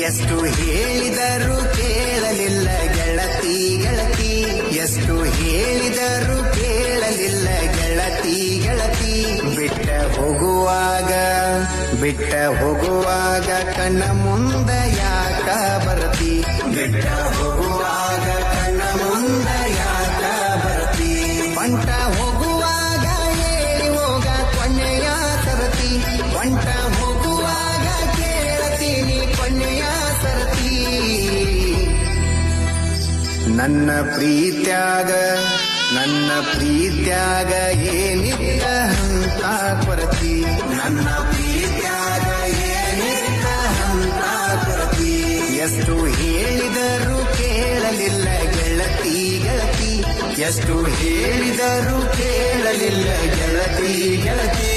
ಎಷ್ಟು ಹೇಳಿದರೂ ಕೇಳಲಿಲ್ಲ ಗೆಳತಿ ಗೆಳತಿ, ಎಷ್ಟು ಹೇಳಿದರೂ ಕೇಳಲಿಲ್ಲ ಗೆಳತಿ ಗೆಳತಿ. ಬಿಟ್ಟ ಹೋಗುವಾಗ ಕಣ್ಣ ಮುಂದ ಯಾಕ ಬರ್ತಿ, ಬಿಟ್ಟ ಹೋಗುವಾಗ ಕಣ್ಣ ಮುಂದ ಯಾಕ ಬರ್ತಿ. ಬಂಟ ಹೋಗುವಾಗ ಹೇಳಿ ಹೋಗ ಕೊನೆಯ ಸರತಿ, ಬಂಟ ಹೋಗುವಾಗ ಕೇಳತೀನಿ ಕೊನೆಯ ಸರತಿ. ನನ್ನ ಪ್ರೀತ್ಯಾಗ ಏನಿತ್ತ ಹಂತ ಕೊರತಿ, ನನ್ನ ಪ್ರೀತ್ಯಾಗ ಏನಿತ್ತ ಹಂತ ಕೊರತಿ. ಎಷ್ಟು ಹೇಳಿದರೂ ಕೇಳಲಿಲ್ಲ ಗೆಳತಿ ಗೆಳತಿ, ಎಷ್ಟು ಹೇಳಿದರೂ ಕೇಳಲಿಲ್ಲ ಗೆಳತಿ ಗೆಳತಿ.